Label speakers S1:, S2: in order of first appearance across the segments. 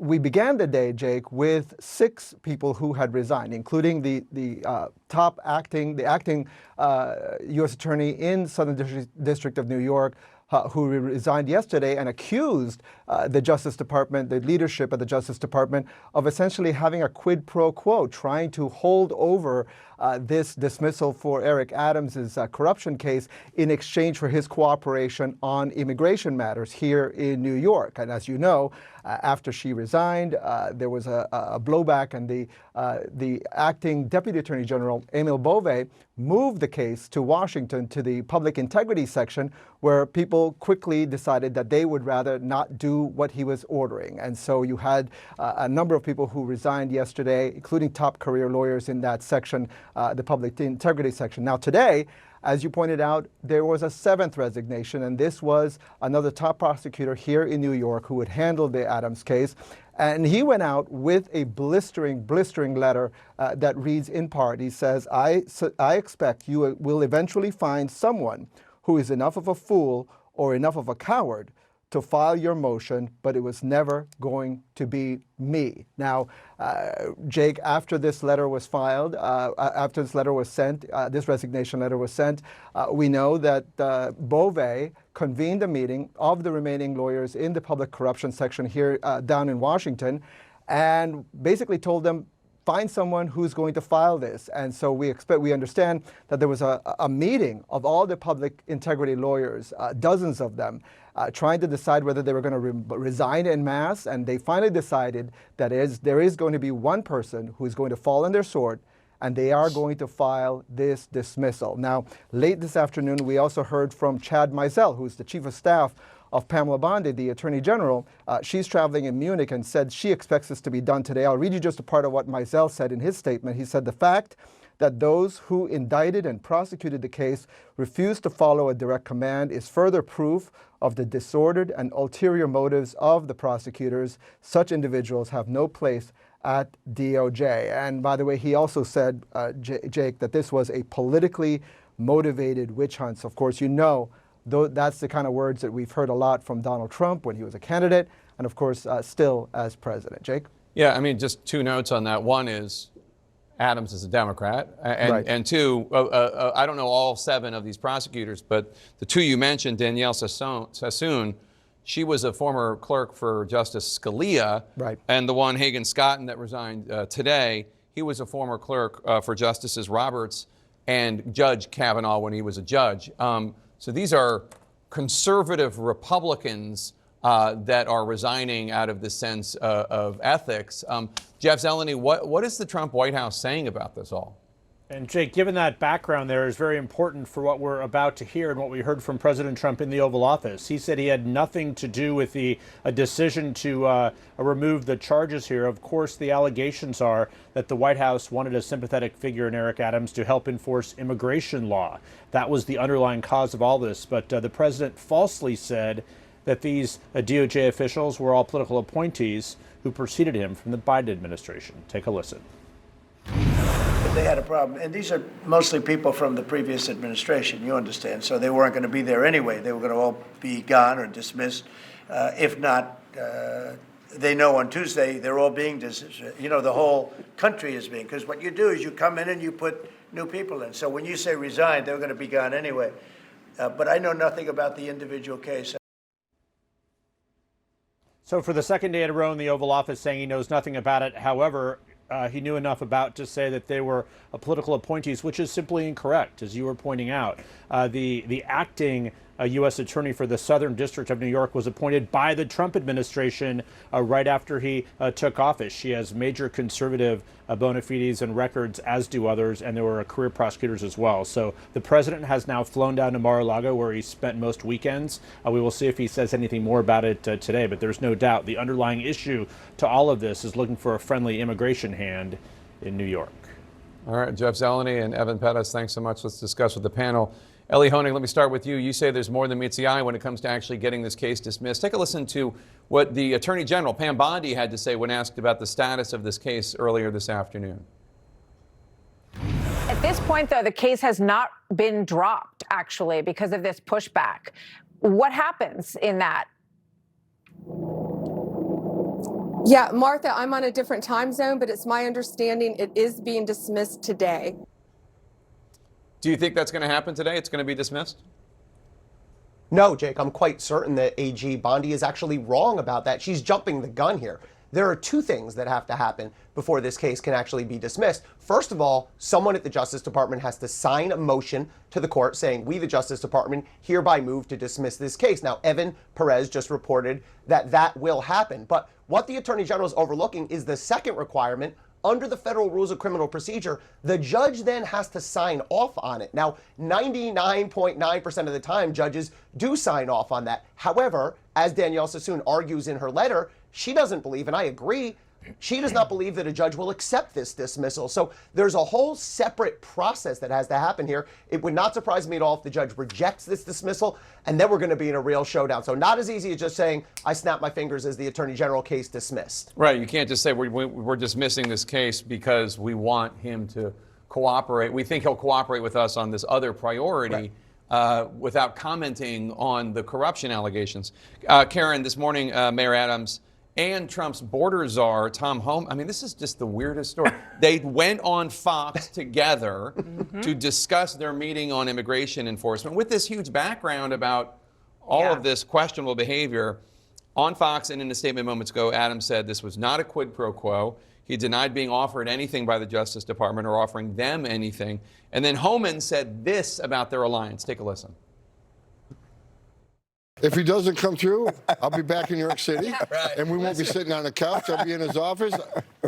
S1: we began the day, Jake, with 6 people who had resigned, including the acting U.S. attorney in Southern District of New York, who resigned yesterday and accused the Justice Department, the leadership of the Justice Department, of essentially having a quid pro quo, trying to hold over this dismissal for Eric Adams' corruption case in exchange for his cooperation on immigration matters here in New York. And as you know, after she resigned, there was a blowback, and the acting Deputy Attorney General, Emil Bove, moved the case to Washington to the Public Integrity section, where people quickly decided that they would rather not do what he was ordering. And so you had a number of people who resigned yesterday, including top career lawyers in that section, the Public Integrity section. Now today, as you pointed out, there was a 7th resignation, and this was another top prosecutor here in New York who had handled the Adams case. And he went out with a blistering letter that reads in part, he says, I expect you will eventually find someone who is enough of a fool or enough of a coward to file your motion, but it was never going to be me. Now, Jake, after this letter was filed, after this letter was sent, this resignation letter was sent, we know that Bove convened a meeting of the remaining lawyers in the public corruption section here down in Washington, and basically told them, find someone who's going to file this. And so we understand that there was a meeting of all the public integrity lawyers, dozens of them, trying to decide whether they were going to resign en masse. And they finally decided that there is going to be one person who is going to fall on their sword, and they are going to file this dismissal. Now, late this afternoon, we also heard from Chad Mizell, who's the chief of staff of Pamela Bondi, the Attorney General. She's traveling in Munich and said she expects this to be done today. I'll read you just a part of what Mizell said in his statement. He said, the fact that those who indicted and prosecuted the case refused to follow a direct command is further proof of the disordered and ulterior motives of the prosecutors. Such individuals have no place at DOJ. And by the way, he also said, Jake, that this was a politically motivated witch hunt. So of course, you know, that's the kind of words that we've heard a lot from Donald Trump when he was a candidate, and of course, still as president. Jake?
S2: Yeah, I mean, just 2 notes on that. One is Adams is a Democrat, and,
S1: right.
S2: and 2, I don't know all 7 of these prosecutors, but the 2 you mentioned, Danielle Sassoon, she was a former clerk for Justice Scalia,
S1: right.
S2: And the one, Hagan Scotton, that resigned today, he was a former clerk for Justices Roberts and Judge Kavanaugh when he was a judge. So these are conservative Republicans that are resigning out of the sense of ethics. Jeff Zeleny, what is the Trump White House saying about this all?
S3: And Jake, given that background there is very important for what we're about to hear and what we heard from President Trump in the Oval Office. He said he had nothing to do with a decision to remove the charges here. Of course, the allegations are that the White House wanted a sympathetic figure in Eric Adams to help enforce immigration law. That was the underlying cause of all this. But the president falsely said that these DOJ officials were all political appointees who preceded him from the Biden administration. Take a listen.
S4: They had a problem. And these are mostly people from the previous administration, you understand. So they weren't going to be there anyway. They were going to all be gone or dismissed. If not, they know on Tuesday they're all being dismissed. You know, the whole country is being, because what you do is you come in and you put new people in. So when you say resign, they're going to be gone anyway. But I know nothing about the individual case.
S3: So for the second day in a row in the Oval Office saying he knows nothing about it. However, he knew enough about to say that they were political appointees, which is simply incorrect, as you were pointing out. The acting U.S. attorney for the Southern District of New York was appointed by the Trump administration right after he took office. She has major conservative bona fides and records, as do others, and there were career prosecutors as well. So the president has now flown down to Mar-a-Lago, where he spent most weekends. We will see if he says anything more about it today, but there's no doubt the underlying issue to all of this is looking for a friendly immigration hand in New York.
S2: All right, Jeff Zeleny and Evan Pettis, thanks so much. Let's discuss with the panel. Elie Honig, let me start with you. You say there's more than meets the eye when it comes to actually getting this case dismissed. Take a listen to what the Attorney General, Pam Bondi, had to say when asked about the status of this case earlier this afternoon.
S5: At this point, though, the case has not been dropped, actually, because of this pushback. What happens in that?
S6: Yeah, Martha, I'm on a different time zone, but it's my understanding it is being dismissed today.
S2: Do you think that's going to happen today? It's going to be dismissed?
S7: No, Jake, I'm quite certain that AG Bondi is actually wrong about that. She's jumping the gun here. There are two things that have to happen before this case can actually be dismissed. First of all, someone at the Justice Department has to sign a motion to the court saying, we, the Justice Department, hereby move to dismiss this case. Now, Evan Perez just reported that that will happen. But what the Attorney General is overlooking is the second requirement. Under the Federal Rules of Criminal Procedure, the judge then has to sign off on it. Now, 99.9% of the time, judges do sign off on that. However, as Danielle Sassoon argues in her letter, she doesn't believe, and I agree, she does not believe that a judge will accept this dismissal. So there's a whole separate process that has to happen here. It would not surprise me at all if the judge rejects this dismissal, and then we're going to be in a real showdown. So not as easy as just saying, I snap my fingers as the Attorney General case dismissed.
S2: Right. You can't just say we're dismissing this case because we want him to cooperate. We think he'll cooperate with us on this other priority. Right. Without commenting on the corruption allegations. Karen, this morning, Mayor Adams and Trump's border czar, Tom Homan, I mean, this is just the weirdest story. They went on Fox together to discuss their meeting on immigration enforcement with this huge background about all of this questionable behavior. On Fox and in a statement moments ago, Adams said this was not a quid pro quo. He denied being offered anything by the Justice Department or offering them anything. And then Homan said this about their alliance. Take a listen.
S8: If he doesn't come through, I'll be back in New York City, and we won't be sitting on the couch. I'll be in his office,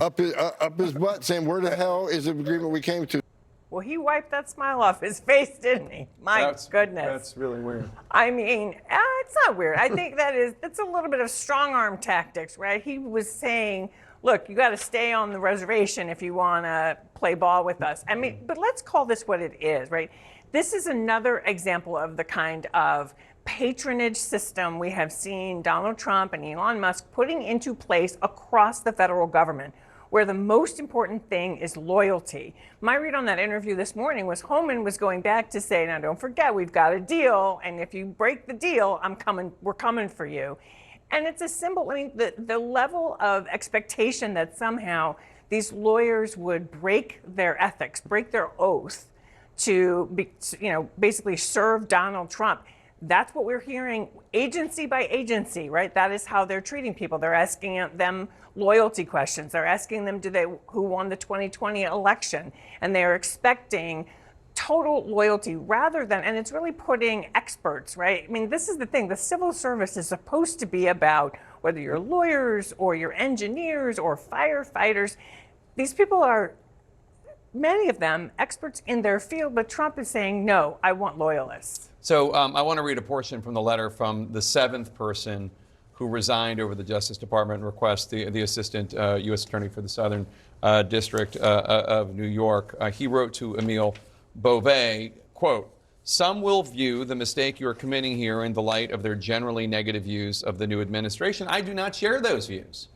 S8: up his butt, saying, where the hell is the agreement we came to?
S9: Well, he wiped that smile off his face, didn't he? My goodness.
S2: That's really weird.
S9: I mean, it's not weird. I think that's a little bit of strong arm tactics, right? He was saying, look, you got to stay on the reservation if you want to play ball with us. I mean, but let's call this what it is, right? This is another example of the kind of patronage system we have seen Donald Trump and Elon Musk putting into place across the federal government, where the most important thing is loyalty. My read on that interview this morning was Homan was going back to say, now don't forget, we've got a deal, and if you break the deal, we're coming for you. And it's a symbol. I mean, the level of expectation that somehow these lawyers would break their ethics, break their oath to basically serve Donald Trump. That's what we're hearing agency by agency, right? That is how they're treating people. They're asking them loyalty questions. They're asking them, who won the 2020 election? And they're expecting total loyalty rather than, and it's really putting experts, right? I mean, this is the thing. The civil service is supposed to be about whether you're lawyers or you're engineers or firefighters. These people are, many of them, experts in their field, but Trump is saying, no, I want loyalists.
S2: So I want to read a portion from the letter from the seventh person who resigned over the Justice Department request, the Assistant U.S. Attorney for the Southern District of New York. He wrote to Emile Beauvais, quote, some will view the mistake you are committing here in the light of their generally negative views of the new administration. I do not share those views.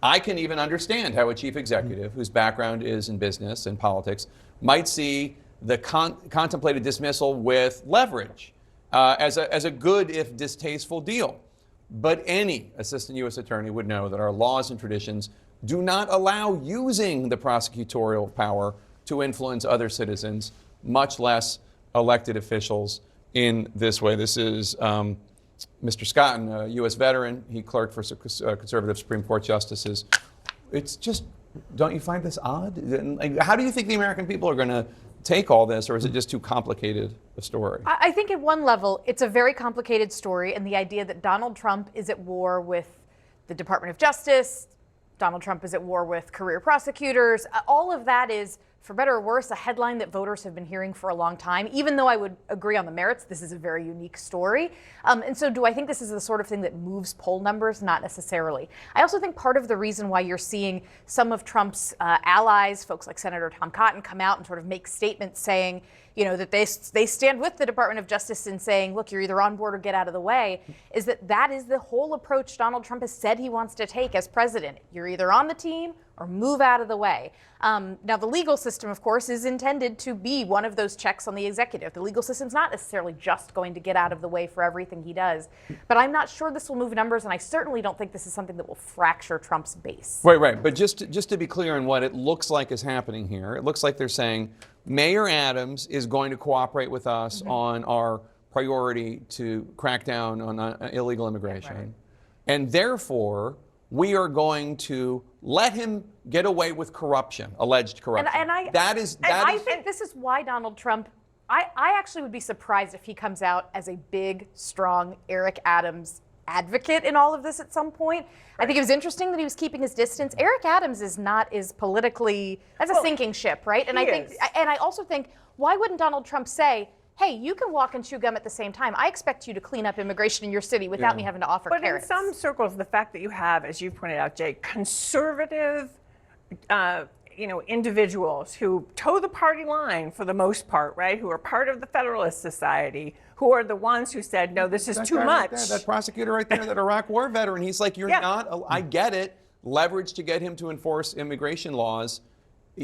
S2: I can even understand how a chief executive whose background is in business and politics might see the contemplated dismissal with leverage as a good, if distasteful, deal. But any assistant U.S. attorney would know that our laws and traditions do not allow using the prosecutorial power to influence other citizens, much less elected officials, in this way. This is Mr. Scotton, a U.S. veteran. He clerked for conservative Supreme Court justices. It's just, don't you find this odd? How do you think the American people are going to take all this, or is it just too complicated a story?
S10: I think at one level, it's a very complicated story, and the idea that Donald Trump is at war with the Department of Justice, Donald Trump is at war with career prosecutors, all of that is, for better or worse, a headline that voters have been hearing for a long time, even though I would agree on the merits, this is a very unique story. And so do I think this is the sort of thing that moves poll numbers? Not necessarily. I also think part of the reason why you're seeing some of Trump's allies, folks like Senator Tom Cotton, come out and sort of make statements saying, that they stand with the Department of Justice in saying, look, you're either on board or get out of the way, is that is the whole approach Donald Trump has said he wants to take as president. You're either on the team or move out of the way. Now, the legal system, of course, is intended to be one of those checks on the executive. The legal system's not necessarily just going to get out of the way for everything he does. But I'm not sure this will move numbers, and I certainly don't think this is something that will fracture Trump's base.
S2: Right. But just to be clear on what it looks like is happening here, it looks like they're saying Mayor Adams is going to cooperate with us on our priority to crack down on illegal immigration. Right. And therefore, we are going to let him get away with corruption, alleged corruption.
S10: And I think this is why Donald Trump, I actually would be surprised if he comes out as a big, strong Eric Adams advocate in all of this at some point. I think it was interesting that he was keeping his distance. Eric Adams is not as politically, that's a sinking ship, right? And I also think, why wouldn't Donald Trump say, hey, you can walk and chew gum at the same time. I expect you to clean up immigration in your city without me having to offer carrots.
S9: But in some circles, the fact that you have, as you pointed out, Jay, conservative individuals who toe the party line for the most part, right? Who are part of the Federalist Society, who are the ones who said, no, this is too much.
S2: That prosecutor right there, that Iraq war veteran, he's like, you're not, I get it, leverage to get him to enforce immigration laws.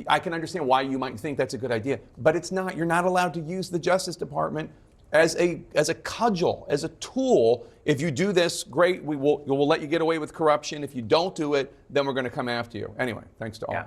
S2: I can understand why you might think that's a good idea, but it's not. You're not allowed to use the Justice Department as a cudgel, as a tool. If you do this, great, we'll let you get away with corruption. If you don't do it, then we're going to come after you. Anyway, thanks to all.